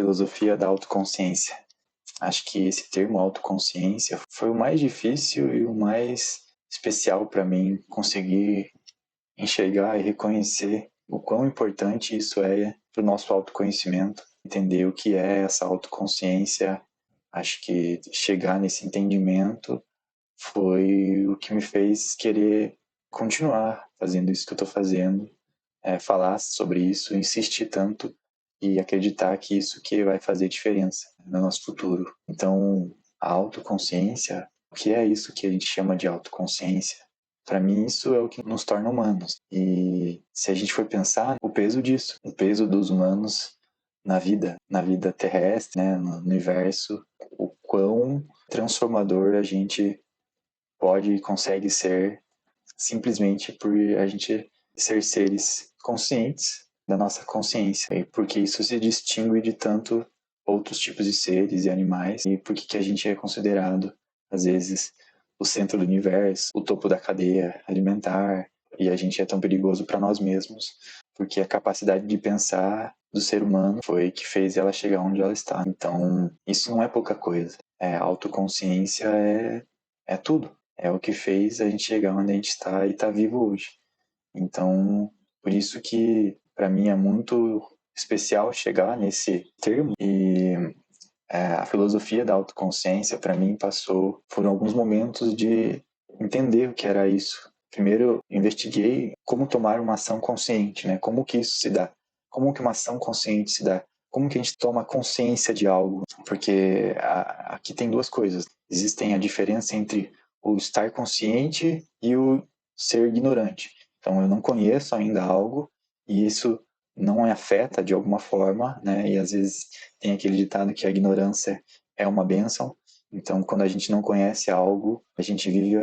filosofia da autoconsciência. Acho que esse termo autoconsciência foi o mais difícil e o mais especial para mim conseguir enxergar e reconhecer o quão importante isso é para o nosso autoconhecimento, entender o que é essa autoconsciência. Acho que chegar nesse entendimento foi o que me fez querer continuar fazendo isso que eu estou fazendo, falar sobre isso, insistir tanto e acreditar que isso que vai fazer diferença no nosso futuro. Então, a autoconsciência, o que é isso que a gente chama de autoconsciência? Para mim, isso é o que nos torna humanos. E se a gente for pensar, o peso disso, o peso dos humanos na vida terrestre, né, no universo, o quão transformador a gente pode e consegue ser simplesmente por a gente ser seres conscientes da nossa consciência, e porque isso se distingue de tanto outros tipos de seres e animais, e porque que a gente é considerado, às vezes, o centro do universo, o topo da cadeia alimentar, e a gente é tão perigoso para nós mesmos, porque a capacidade de pensar do ser humano foi que fez ela chegar onde ela está. Então, isso não é pouca coisa. A autoconsciência é tudo. É o que fez a gente chegar onde a gente está e estar vivo hoje. Então, por isso que para mim é muito especial chegar nesse termo. E a filosofia da autoconsciência para mim passou por alguns momentos de entender o que era isso. Primeiro eu investiguei como tomar uma ação consciente, né? Como que isso se dá? Como que uma ação consciente se dá? Como que a gente toma consciência de algo? Porque aqui tem duas coisas. Existem a diferença entre o estar consciente e o ser ignorante. Então eu não conheço ainda algo e isso não me afeta de alguma forma, né? E às vezes tem aquele ditado que a ignorância é uma bênção. Então, quando a gente não conhece algo, a gente vive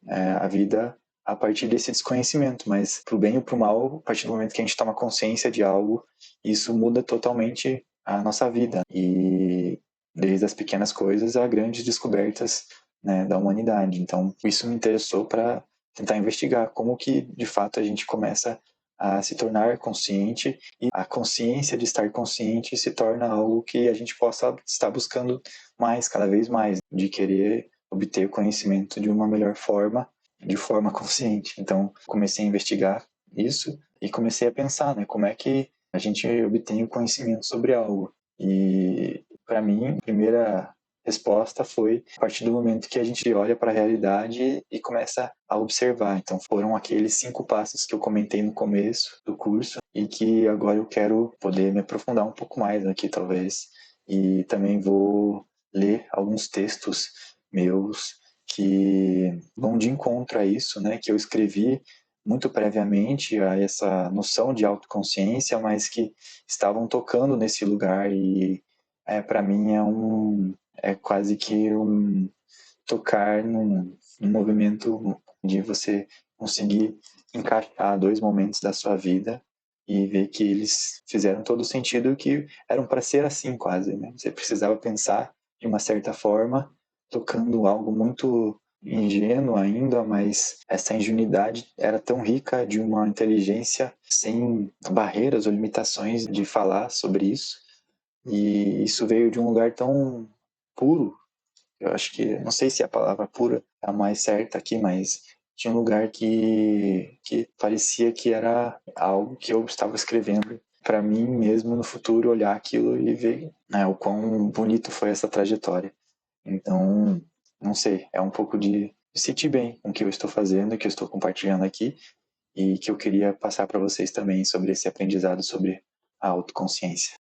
a vida a partir desse desconhecimento. Mas, para o bem ou para o mal, a partir do momento que a gente toma consciência de algo, isso muda totalmente a nossa vida. E desde as pequenas coisas a grandes descobertas, né, da humanidade. Então, isso me interessou para tentar investigar como que, de fato, a gente começa a se tornar consciente, e a consciência de estar consciente se torna algo que a gente possa estar buscando mais, cada vez mais, de querer obter o conhecimento de uma melhor forma, de forma consciente. Então, comecei a investigar isso e comecei a pensar, né, como é que a gente obtém o conhecimento sobre algo. E, para mim, a primeira resposta foi a partir do momento que a gente olha para a realidade e começa a observar. Então foram aqueles 5 passos que eu comentei no começo do curso e que agora eu quero poder me aprofundar um pouco mais aqui, talvez. E também vou ler alguns textos meus que vão de encontro a isso, né, que eu escrevi muito previamente a essa noção de autoconsciência, mas que estavam tocando nesse lugar e para mim é quase que tocar num movimento de você conseguir encaixar 2 momentos da sua vida e ver que eles fizeram todo sentido, que eram para ser assim quase, né. Você precisava pensar de uma certa forma, tocando algo muito ingênuo ainda, mas essa ingenuidade era tão rica, de uma inteligência sem barreiras ou limitações de falar sobre isso, e isso veio de um lugar tão puro. Eu acho que, não sei se a palavra pura é a mais certa aqui, mas tinha um lugar que parecia que era algo que eu estava escrevendo para mim mesmo no futuro, olhar aquilo e ver, né, o quão bonito foi essa trajetória. Então, não sei, é um pouco de me sentir bem com o que eu estou fazendo, que eu estou compartilhando aqui, e que eu queria passar para vocês também sobre esse aprendizado sobre a autoconsciência.